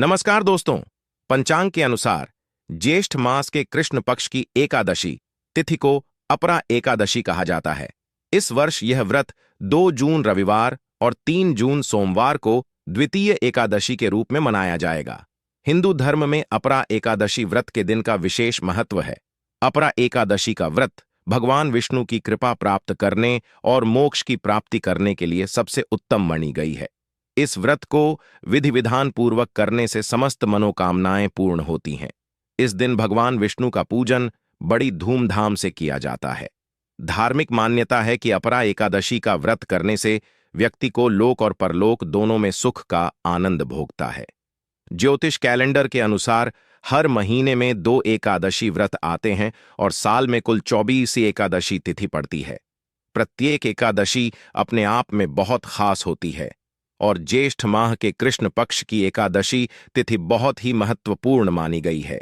नमस्कार दोस्तों। पंचांग के अनुसार ज्येष्ठ मास के कृष्ण पक्ष की एकादशी तिथि को अपरा एकादशी कहा जाता है। इस वर्ष यह व्रत 2 जून रविवार और 3 जून सोमवार को द्वितीय एकादशी के रूप में मनाया जाएगा। हिंदू धर्म में अपरा एकादशी व्रत के दिन का विशेष महत्व है। अपरा एकादशी का व्रत भगवान विष्णु की कृपा प्राप्त करने और मोक्ष की प्राप्ति करने के लिए सबसे उत्तम मानी गई है। इस व्रत को विधि विधान पूर्वक करने से समस्त मनोकामनाएं पूर्ण होती हैं। इस दिन भगवान विष्णु का पूजन बड़ी धूमधाम से किया जाता है। धार्मिक मान्यता है कि अपरा एकादशी का व्रत करने से व्यक्ति को लोक और परलोक दोनों में सुख का आनंद भोगता है। ज्योतिष कैलेंडर के अनुसार हर महीने में 2 एकादशी व्रत आते हैं और साल में कुल 24 एकादशी तिथि पड़ती है। प्रत्येक एकादशी अपने आप में बहुत खास होती है और ज्येष्ठ माह के कृष्ण पक्ष की एकादशी तिथि बहुत ही महत्वपूर्ण मानी गई है।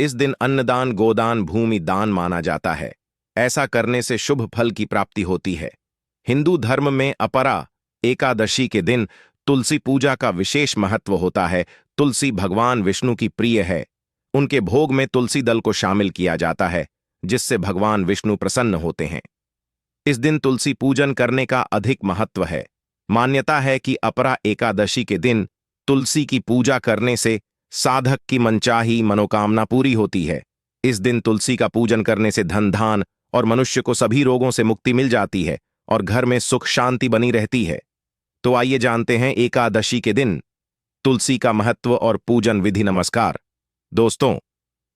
इस दिन अन्नदान, गोदान, भूमि दान माना जाता है। ऐसा करने से शुभ फल की प्राप्ति होती है। हिंदू धर्म में अपरा एकादशी के दिन तुलसी पूजा का विशेष महत्व होता है। तुलसी भगवान विष्णु की प्रिय है। उनके भोग में तुलसी दल को शामिल किया जाता है, जिससे भगवान विष्णु प्रसन्न होते हैं। इस दिन तुलसी पूजन करने का अधिक महत्व है। मान्यता है कि अपरा एकादशी के दिन तुलसी की पूजा करने से साधक की मनचाही मनोकामना पूरी होती है। इस दिन तुलसी का पूजन करने से धन धान और मनुष्य को सभी रोगों से मुक्ति मिल जाती है और घर में सुख शांति बनी रहती है। तो आइए जानते हैं एकादशी के दिन तुलसी का महत्व और पूजन विधि। नमस्कार दोस्तों,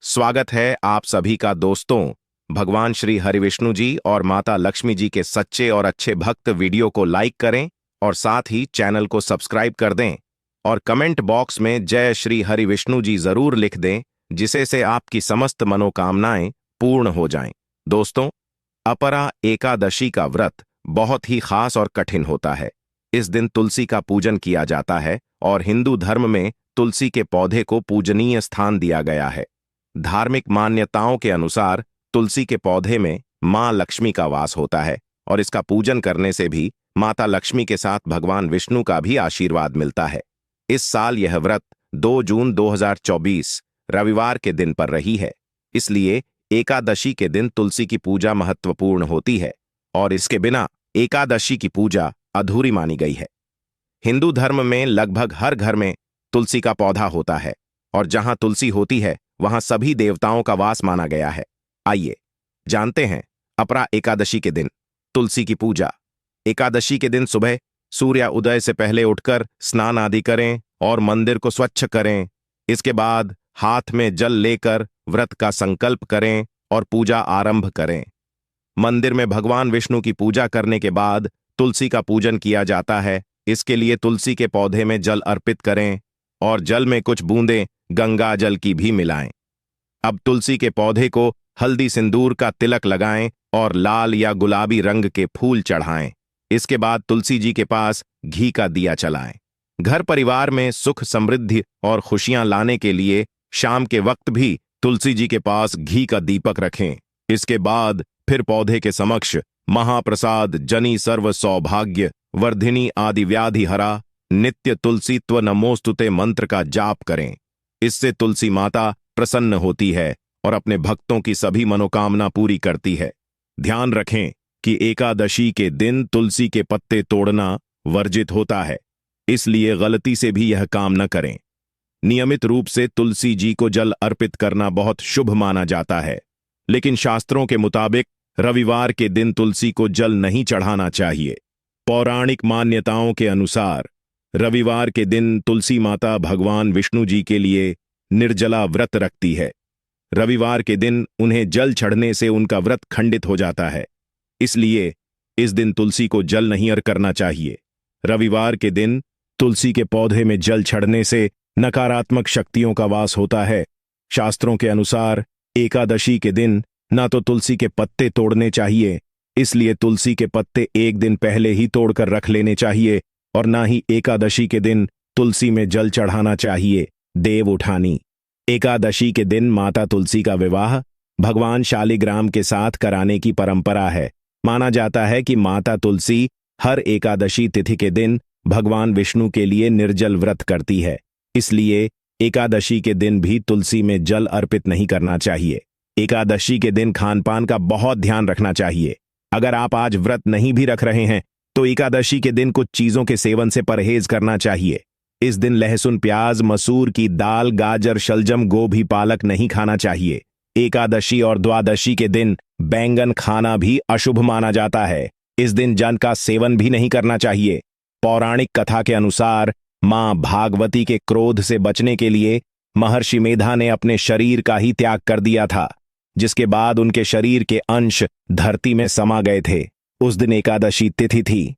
स्वागत है आप सभी का। दोस्तों, भगवान श्री हरिविष्णु जी और माता लक्ष्मी जी के सच्चे और अच्छे भक्त वीडियो को लाइक करें और साथ ही चैनल को सब्सक्राइब कर दें और कमेंट बॉक्स में जय श्री हरिविष्णु जी जरूर लिख दें, जिसे से आपकी समस्त मनोकामनाएं पूर्ण हो जाएं। दोस्तों, अपरा एकादशी का व्रत बहुत ही खास और कठिन होता है। इस दिन तुलसी का पूजन किया जाता है और हिंदू धर्म में तुलसी के पौधे को पूजनीय स्थान दिया गया है। धार्मिक मान्यताओं के अनुसार तुलसी के पौधे में मां लक्ष्मी का वास होता है और इसका पूजन करने से भी माता लक्ष्मी के साथ भगवान विष्णु का भी आशीर्वाद मिलता है। इस साल यह व्रत 2 जून 2024 रविवार के दिन पर रही है, इसलिए एकादशी के दिन तुलसी की पूजा महत्वपूर्ण होती है और इसके बिना एकादशी की पूजा अधूरी मानी गई है। हिंदू धर्म में लगभग हर घर में तुलसी का पौधा होता है और जहां तुलसी होती है वहां सभी देवताओं का वास माना गया है। आइए जानते हैं अपरा एकादशी के दिन तुलसी की पूजा। एकादशी के दिन सुबह सूर्य उदय से पहले उठकर स्नान आदि करें और मंदिर को स्वच्छ करें। इसके बाद हाथ में जल लेकर व्रत का संकल्प करें और पूजा आरंभ करें। मंदिर में भगवान विष्णु की पूजा करने के बाद तुलसी का पूजन किया जाता है। इसके लिए तुलसी के पौधे में जल अर्पित करें और जल में कुछ बूंदें गंगा जल की भी मिलाएं। अब तुलसी के पौधे को हल्दी सिंदूर का तिलक लगाएं और लाल या गुलाबी रंग के फूल चढ़ाएं। इसके बाद तुलसी जी के पास घी का दिया जलाएं। घर परिवार में सुख समृद्धि और खुशियां लाने के लिए शाम के वक्त भी तुलसी जी के पास घी का दीपक रखें। इसके बाद फिर पौधे के समक्ष महाप्रसाद जनी सर्व सौभाग्य वर्धिनी आदि व्याधि हरा नित्य तुलसीत्व नमोस्तुते मंत्र का जाप करें। इससे तुलसी माता प्रसन्न होती है और अपने भक्तों की सभी मनोकामना पूरी करती है। ध्यान रखें कि एकादशी के दिन तुलसी के पत्ते तोड़ना वर्जित होता है, इसलिए गलती से भी यह काम न करें। नियमित रूप से तुलसी जी को जल अर्पित करना बहुत शुभ माना जाता है, लेकिन शास्त्रों के मुताबिक रविवार के दिन तुलसी को जल नहीं चढ़ाना चाहिए। पौराणिक मान्यताओं के अनुसार रविवार के दिन तुलसी माता भगवान विष्णु जी के लिए निर्जला व्रत रखती है। रविवार के दिन उन्हें जल चढ़ने से उनका व्रत खंडित हो जाता है, इसलिए इस दिन तुलसी को जल नहीं अर्पित करना चाहिए। रविवार के दिन तुलसी के पौधे में जल चढ़ने से नकारात्मक शक्तियों का वास होता है। शास्त्रों के अनुसार एकादशी के दिन ना तो तुलसी के पत्ते तोड़ने चाहिए, इसलिए तुलसी के पत्ते एक दिन पहले ही तोड़कर रख लेने चाहिए और ना ही एकादशी के दिन तुलसी में जल चढ़ाना चाहिए। देव उठानी एकादशी के दिन माता तुलसी का विवाह भगवान शालिग्राम के साथ कराने की परंपरा है। माना जाता है कि माता तुलसी हर एकादशी तिथि के दिन भगवान विष्णु के लिए निर्जल व्रत करती है, इसलिए एकादशी के दिन भी तुलसी में जल अर्पित नहीं करना चाहिए। एकादशी के दिन खानपान का बहुत ध्यान रखना चाहिए। अगर आप आज व्रत नहीं भी रख रहे हैं तो एकादशी के दिन कुछ चीजों के सेवन से परहेज करना चाहिए। इस दिन लहसुन, प्याज, मसूर की दाल, गाजर, शलजम, गोभी, पालक नहीं खाना चाहिए। एकादशी और द्वादशी के दिन बैंगन खाना भी अशुभ माना जाता है। इस दिन जल का सेवन भी नहीं करना चाहिए। पौराणिक कथा के अनुसार मां भागवती के क्रोध से बचने के लिए महर्षि मेधा ने अपने शरीर का ही त्याग कर दिया था, जिसके बाद उनके शरीर के अंश धरती में समा गए थे। उस दिन एकादशी तिथि थी।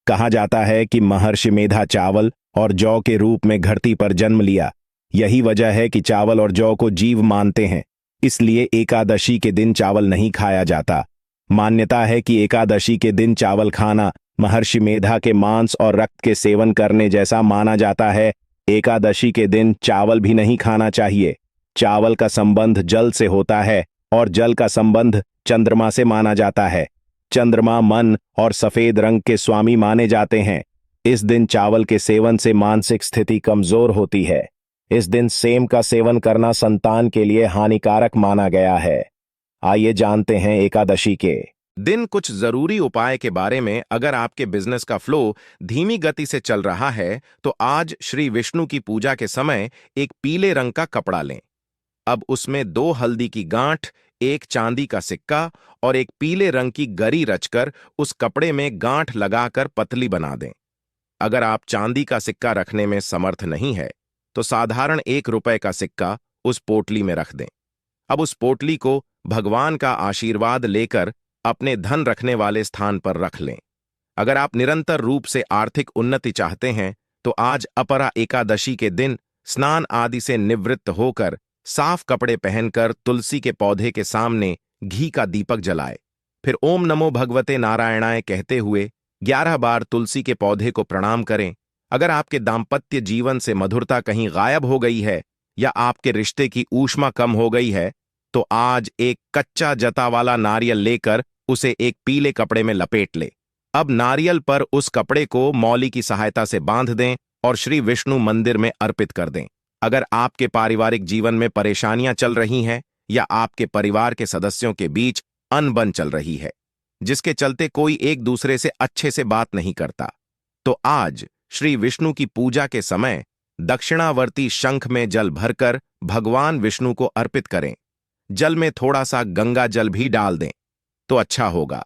कहा जाता है कि महर्षि मेधा चावल और जौ के रूप में धरती पर जन्म लिया। यही वजह है कि चावल और जौ को जीव मानते हैं, इसलिए एकादशी के दिन चावल नहीं खाया जाता। मान्यता है कि एकादशी के दिन चावल खाना महर्षि मेधा के मांस और रक्त के सेवन करने जैसा माना जाता है। एकादशी के दिन चावल भी नहीं खाना चाहिए। चावल का संबंध जल से होता है और जल का संबंध चंद्रमा से माना जाता है। चंद्रमा मन और सफेद रंग के स्वामी माने जाते हैं। इस दिन चावल के सेवन से मानसिक स्थिति कमजोर होती है। इस दिन सेम का सेवन करना संतान के लिए हानिकारक माना गया है। आइए जानते हैं एकादशी के दिन कुछ जरूरी उपाय के बारे में। अगर आपके बिजनेस का फ्लो धीमी गति से चल रहा है तो आज श्री विष्णु की पूजा के समय एक पीले रंग का कपड़ा लें। अब उसमें 2 हल्दी की गांठ, 1 चांदी का सिक्का और 1 पीले रंग की गरी रचकर उस कपड़े में गांठ लगाकर पतली बना दें। अगर आप चांदी का सिक्का रखने में समर्थ नहीं है तो साधारण 1 रुपए का सिक्का उस पोटली में रख दें। अब उस पोटली को भगवान का आशीर्वाद लेकर अपने धन रखने वाले स्थान पर रख लें। अगर आप निरंतर रूप से आर्थिक उन्नति चाहते हैं तो आज अपरा एकादशी के दिन स्नान आदि से निवृत्त होकर साफ कपड़े पहनकर तुलसी के पौधे के सामने घी का दीपक जलाए। फिर ओम नमो भगवते नारायणाय कहते हुए 11 बार तुलसी के पौधे को प्रणाम करें। अगर आपके दाम्पत्य जीवन से मधुरता कहीं गायब हो गई है या आपके रिश्ते की ऊष्मा कम हो गई है तो आज एक कच्चा जता वाला नारियल लेकर उसे एक पीले कपड़े में लपेट ले। अब नारियल पर उस कपड़े को मौली की सहायता से बांध दें और श्री विष्णु मंदिर में अर्पित कर दें। अगर आपके पारिवारिक जीवन में परेशानियां चल रही हैं या आपके परिवार के सदस्यों के बीच अनबन चल रही है, जिसके चलते कोई एक दूसरे से अच्छे से बात नहीं करता, तो आज श्री विष्णु की पूजा के समय दक्षिणावर्ती शंख में जल भरकर भगवान विष्णु को अर्पित करें। जल में थोड़ा सा गंगा जल भी डाल दें तो अच्छा होगा।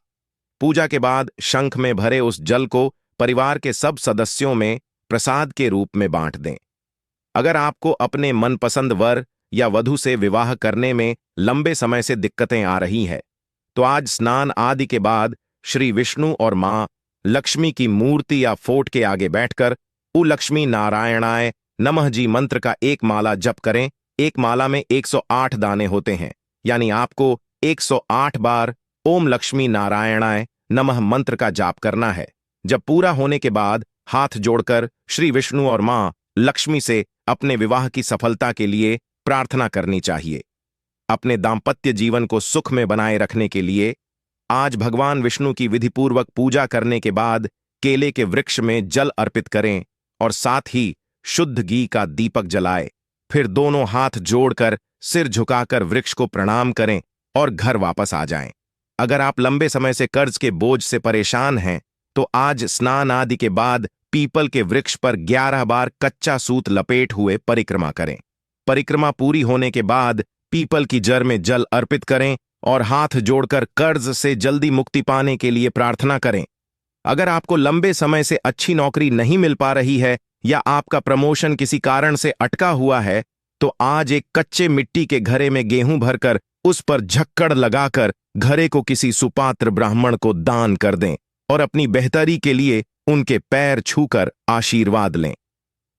पूजा के बाद शंख में भरे उस जल को परिवार के सब सदस्यों में प्रसाद के रूप में बांट दें। अगर आपको अपने मनपसंद वर या वधू से विवाह करने में लंबे समय से दिक्कतें आ रही है तो आज स्नान आदि के बाद श्री विष्णु और मां लक्ष्मी की मूर्ति या फोट के आगे बैठकर उ लक्ष्मी नारायणाय नमः जी मंत्र का 1 माला जप करें। 1 माला में 108 दाने होते हैं, यानी आपको 108 बार ओम लक्ष्मी नारायणाय नमः मंत्र का जाप करना है। जब पूरा होने के बाद हाथ जोड़कर श्री विष्णु और मां लक्ष्मी से अपने विवाह की सफलता के लिए प्रार्थना करनी चाहिए। अपने दाम्पत्य जीवन को सुख में बनाए रखने के लिए आज भगवान विष्णु की विधिपूर्वक पूजा करने के बाद केले के वृक्ष में जल अर्पित करें और साथ ही शुद्ध घी का दीपक जलाए। फिर दोनों हाथ जोड़कर सिर झुकाकर वृक्ष को प्रणाम करें और घर वापस आ जाएं। अगर आप लंबे समय से कर्ज के बोझ से परेशान हैं तो आज स्नान आदि के बाद पीपल के वृक्ष पर 11 बार कच्चा सूत लपेट हुए परिक्रमा करें। परिक्रमा पूरी होने के बाद पीपल की जड़ में जल अर्पित करें और हाथ जोड़कर कर्ज से जल्दी मुक्ति पाने के लिए प्रार्थना करें। अगर आपको लंबे समय से अच्छी नौकरी नहीं मिल पा रही है या आपका प्रमोशन किसी कारण से अटका हुआ है तो आज एक कच्चे मिट्टी के घड़े में गेहूं भरकर उस पर झक्कड़ लगाकर घड़े को किसी सुपात्र ब्राह्मण को दान कर दें और अपनी बेहतरी के लिए उनके पैर छूकर आशीर्वाद लें।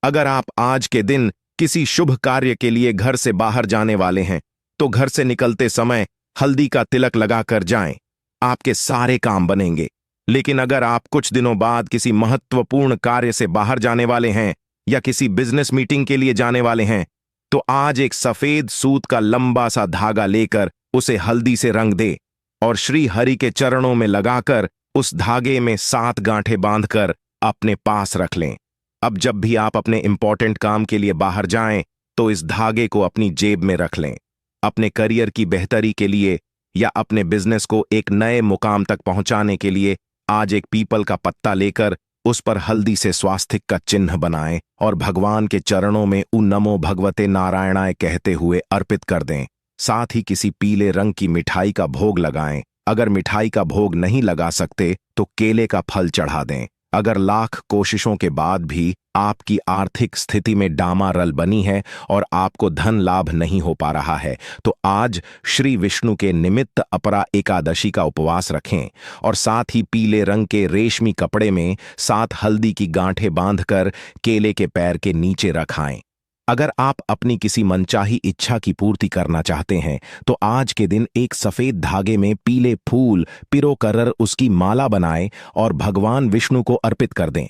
अगर आप आज के दिन किसी शुभ कार्य के लिए घर से बाहर जाने वाले हैं तो घर से निकलते समय हल्दी का तिलक लगाकर जाएं, आपके सारे काम बनेंगे। लेकिन अगर आप कुछ दिनों बाद किसी महत्वपूर्ण कार्य से बाहर जाने वाले हैं या किसी बिजनेस मीटिंग के लिए जाने वाले हैं तो आज एक सफेद सूत का लंबा सा धागा लेकर उसे हल्दी से रंग दे और श्री हरि के चरणों में लगाकर उस धागे में 7 गांठें बांधकर अपने पास रख लें। अब जब भी आप अपने इंपॉर्टेंट काम के लिए बाहर जाएं तो इस धागे को अपनी जेब में रख लें। अपने करियर की बेहतरी के लिए या अपने बिजनेस को एक नए मुकाम तक पहुंचाने के लिए आज एक पीपल का पत्ता लेकर उस पर हल्दी से स्वास्तिक का चिन्ह बनाएं और भगवान के चरणों में उ नमो भगवते नारायणाय कहते हुए अर्पित कर दें। साथ ही किसी पीले रंग की मिठाई का भोग लगाएं। अगर मिठाई का भोग नहीं लगा सकते तो केले का फल चढ़ा दें। अगर लाख कोशिशों के बाद भी आपकी आर्थिक स्थिति में डामारल बनी है और आपको धन लाभ नहीं हो पा रहा है तो आज श्री विष्णु के निमित्त अपरा एकादशी का उपवास रखें और साथ ही पीले रंग के रेशमी कपड़े में 7 हल्दी की गांठें बांधकर केले के पैर के नीचे रखाएं। अगर आप अपनी किसी मनचाही इच्छा की पूर्ति करना चाहते हैं तो आज के दिन एक सफेद धागे में पीले फूल पिरोकर उसकी माला बनाएं और भगवान विष्णु को अर्पित कर दें।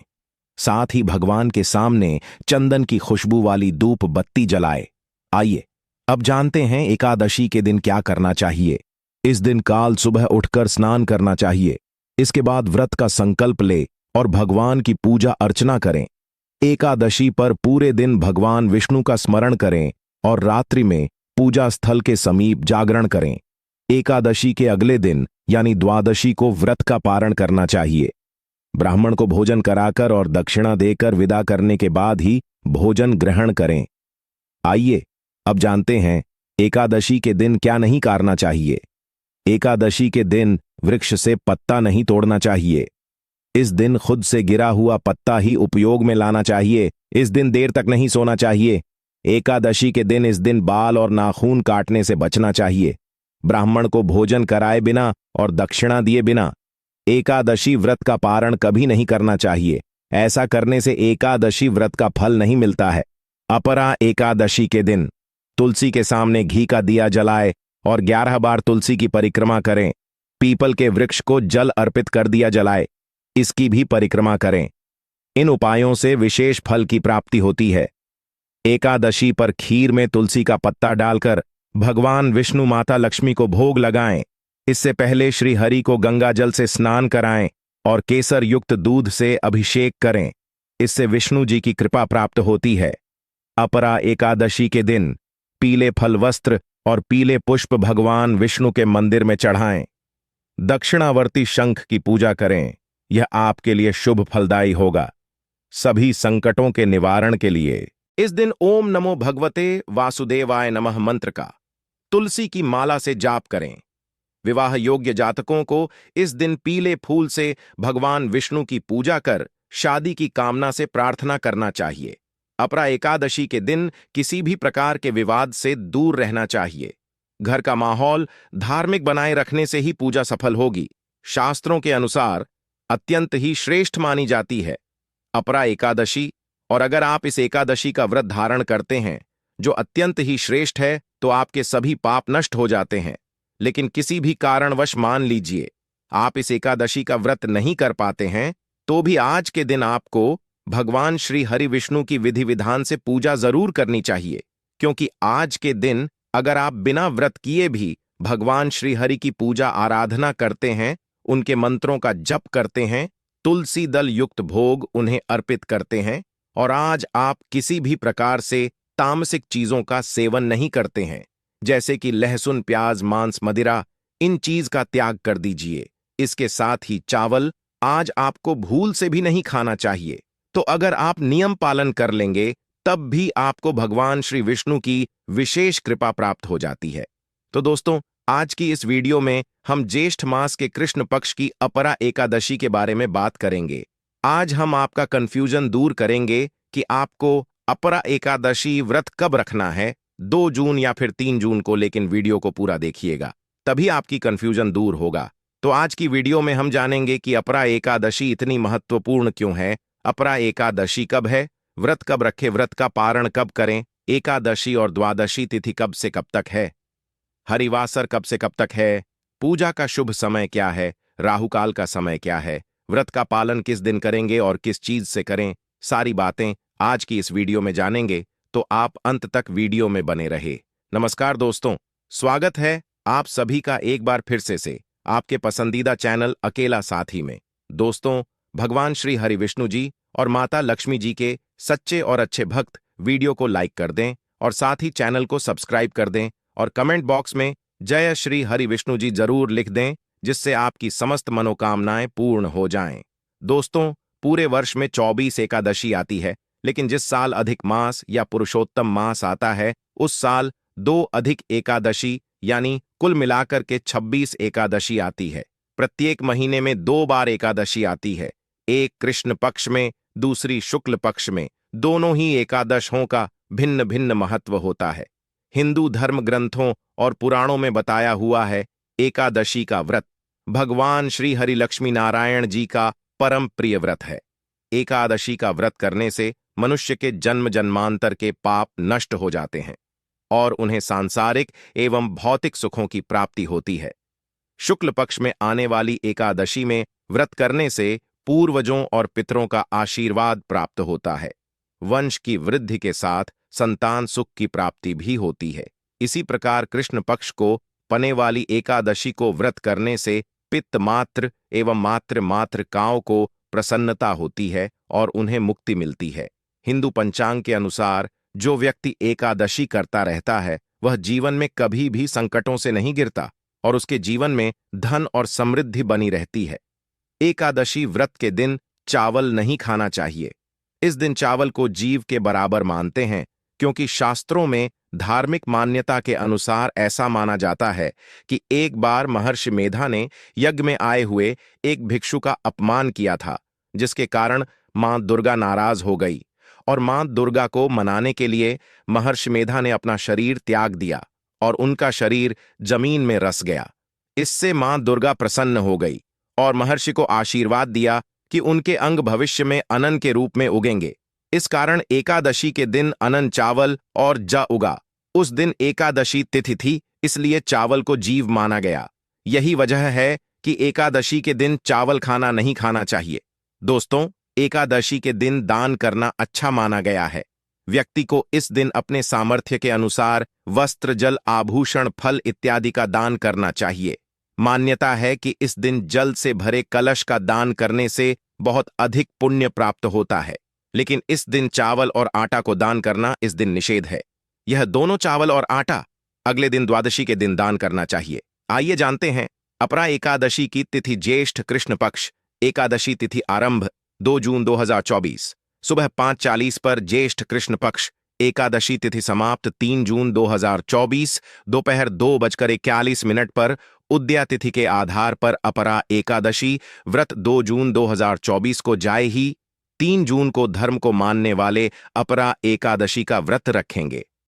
साथ ही भगवान के सामने चंदन की खुशबू वाली धूप बत्ती जलाए। आइए अब जानते हैं एकादशी के दिन क्या करना चाहिए। इस दिन काल सुबह उठकर स्नान करना चाहिए। इसके बाद व्रत का संकल्प ले और भगवान की पूजा अर्चना करें। एकादशी पर पूरे दिन भगवान विष्णु का स्मरण करें और रात्रि में पूजा स्थल के समीप जागरण करें। एकादशी के अगले दिन यानी द्वादशी को व्रत का पारण करना चाहिए। ब्राह्मण को भोजन कराकर और दक्षिणा देकर विदा करने के बाद ही भोजन ग्रहण करें। आइए अब जानते हैं एकादशी के दिन क्या नहीं करना चाहिए। एकादशी के दिन वृक्ष से पत्ता नहीं तोड़ना चाहिए। इस दिन खुद से गिरा हुआ पत्ता ही उपयोग में लाना चाहिए। इस दिन देर तक नहीं सोना चाहिए। एकादशी के दिन इस दिन बाल और नाखून काटने से बचना चाहिए। ब्राह्मण को भोजन कराए बिना और दक्षिणा दिए बिना एकादशी व्रत का पारण कभी नहीं करना चाहिए। ऐसा करने से एकादशी व्रत का फल नहीं मिलता है। अपरा एकादशी के दिन तुलसी के सामने घी का दिया जलाए और 11 बार तुलसी की परिक्रमा करें। पीपल के वृक्ष को जल अर्पित कर दिया जलाए, इसकी भी परिक्रमा करें। इन उपायों से विशेष फल की प्राप्ति होती है। एकादशी पर खीर में तुलसी का पत्ता डालकर भगवान विष्णु माता लक्ष्मी को भोग लगाएं। इससे पहले श्री हरि को गंगा जल से स्नान कराएं और केसर युक्त दूध से अभिषेक करें। इससे विष्णु जी की कृपा प्राप्त होती है। अपरा एकादशी के दिन पीले फल वस्त्र और पीले पुष्प भगवान विष्णु के मंदिर में चढ़ाएं। दक्षिणावर्ती शंख की पूजा करें। यह आपके लिए शुभ फलदायी होगा। सभी संकटों के निवारण के लिए इस दिन ओम नमो भगवते वासुदेवाय नमः मंत्र का तुलसी की माला से जाप करें। विवाह योग्य जातकों को इस दिन पीले फूल से भगवान विष्णु की पूजा कर शादी की कामना से प्रार्थना करना चाहिए। अपरा एकादशी के दिन किसी भी प्रकार के विवाद से दूर रहना चाहिए। घर का माहौल धार्मिक बनाए रखने से ही पूजा सफल होगी। शास्त्रों के अनुसार अत्यंत ही श्रेष्ठ मानी जाती है अपरा एकादशी। और अगर आप इस एकादशी का व्रत धारण करते हैं जो अत्यंत ही श्रेष्ठ है तो आपके सभी पाप नष्ट हो जाते हैं। लेकिन किसी भी कारणवश मान लीजिए आप इस एकादशी का व्रत नहीं कर पाते हैं तो भी आज के दिन आपको भगवान श्री हरि विष्णु की विधि विधान से पूजा जरूर करनी चाहिए। क्योंकि आज के दिन अगर आप बिना व्रत किए भी भगवान श्री हरि की पूजा आराधना करते हैं, उनके मंत्रों का जप करते हैं, तुलसी दल युक्त भोग उन्हें अर्पित करते हैं और आज आप किसी भी प्रकार से तामसिक चीजों का सेवन नहीं करते हैं जैसे कि लहसुन प्याज मांस मदिरा, इन चीज का त्याग कर दीजिए। इसके साथ ही चावल आज आपको भूल से भी नहीं खाना चाहिए। तो अगर आप नियम पालन कर लेंगे तब भी आपको भगवान श्री विष्णु की विशेष कृपा प्राप्त हो जाती है। तो दोस्तों, आज की इस वीडियो में हम ज्येष्ठ मास के कृष्ण पक्ष की अपरा एकादशी के बारे में बात करेंगे। आज हम आपका कंफ्यूजन दूर करेंगे कि आपको अपरा एकादशी व्रत कब रखना है, 2 जून या फिर 3 जून को। लेकिन वीडियो को पूरा देखिएगा तभी आपकी कंफ्यूजन दूर होगा। तो आज की वीडियो में हम जानेंगे कि अपरा एकादशी इतनी महत्वपूर्ण क्यों है, अपरा एकादशी कब है, व्रत कब रखे, व्रत का पारण कब करें, एकादशी और द्वादशी तिथि कब से कब तक है, हरिवासर कब से कब तक है, पूजा का शुभ समय क्या है, राहुकाल का समय क्या है, व्रत का पालन किस दिन करेंगे और किस चीज से करें, सारी बातें आज की इस वीडियो में जानेंगे। तो आप अंत तक वीडियो में बने रहे। नमस्कार दोस्तों, स्वागत है आप सभी का एक बार फिर से आपके पसंदीदा चैनल अकेला साथी में। दोस्तों, भगवान श्री हरि विष्णु जी और माता लक्ष्मी जी के सच्चे और अच्छे भक्त वीडियो को लाइक कर दें और साथ ही चैनल को सब्सक्राइब कर दें और कमेंट बॉक्स में जय श्री हरि विष्णु जी जरूर लिख दें, जिससे आपकी समस्त मनोकामनाएं पूर्ण हो जाएं। दोस्तों, पूरे वर्ष में 24 एकादशी आती है, लेकिन जिस साल अधिक मास या पुरुषोत्तम मास आता है उस साल 2 अधिक एकादशी यानी कुल मिलाकर के 26 एकादशी आती है। प्रत्येक महीने में 2 बार एकादशी आती है, एक कृष्ण पक्ष में, दूसरी शुक्ल पक्ष में। दोनों ही एकादशों का भिन्न भिन्न महत्व होता है। हिंदू धर्म ग्रंथों और पुराणों में बताया हुआ है, एकादशी का व्रत भगवान श्री हरि लक्ष्मी नारायण जी का परम प्रिय व्रत है। एकादशी का व्रत करने से मनुष्य के जन्म जन्मांतर के पाप नष्ट हो जाते हैं और उन्हें सांसारिक एवं भौतिक सुखों की प्राप्ति होती है। शुक्ल पक्ष में आने वाली एकादशी में व्रत करने से पूर्वजों और पितरों का आशीर्वाद प्राप्त होता है। वंश की वृद्धि के साथ संतान सुख की प्राप्ति भी होती है। इसी प्रकार कृष्ण पक्ष को पने वाली एकादशी को व्रत करने से पित्त मात्र एवं मात्र मातृकाओं को प्रसन्नता होती है और उन्हें मुक्ति मिलती है। हिंदू पंचांग के अनुसार जो व्यक्ति एकादशी करता रहता है वह जीवन में कभी भी संकटों से नहीं गिरता और उसके जीवन में धन और समृद्धि बनी रहती है। एकादशी व्रत के दिन चावल नहीं खाना चाहिए। इस दिन चावल को जीव के बराबर मानते हैं, क्योंकि शास्त्रों में धार्मिक मान्यता के अनुसार ऐसा माना जाता है कि एक बार महर्षि मेधा ने यज्ञ में आए हुए एक भिक्षु का अपमान किया था, जिसके कारण मां दुर्गा नाराज हो गई और मां दुर्गा को मनाने के लिए महर्षि मेधा ने अपना शरीर त्याग दिया और उनका शरीर जमीन में रस गया। इससे मां दुर्गा प्रसन्न हो गई और महर्षि को आशीर्वाद दिया कि उनके अंग भविष्य में अनन के रूप में उगेंगे। इस कारण एकादशी के दिन अनन चावल और ज उगा। उस दिन एकादशी तिथि थी, इसलिए चावल को जीव माना गया। यही वजह है कि एकादशी के दिन चावल खाना नहीं खाना चाहिए। दोस्तों, एकादशी के दिन दान करना अच्छा माना गया है। व्यक्ति को इस दिन अपने सामर्थ्य के अनुसार वस्त्र, जल, आभूषण, फल इत्यादि का दान करना चाहिए। मान्यता है कि इस दिन जल से भरे कलश का दान करने से बहुत अधिक पुण्य प्राप्त होता है, लेकिन इस दिन चावल और आटा को दान करना इस दिन निषेध है। यह दोनों चावल और आटा अगले दिन द्वादशी के दिन दान करना चाहिए। आइए जानते हैं अपरा एकादशी की तिथि। ज्येष्ठ कृष्ण पक्ष एकादशी तिथि आरंभ 2 जून 2024 सुबह 5:40 पर। ज्येष्ठ कृष्ण पक्ष एकादशी तिथि समाप्त 3 जून 2024 दोपहर 2:41 पर। उदया तिथि के आधार पर अपरा एकादशी व्रत 2 जून 2024 को जाए ही 3 जून को धर्म को मानने वाले अपरा एकादशी का व्रत रखेंगे।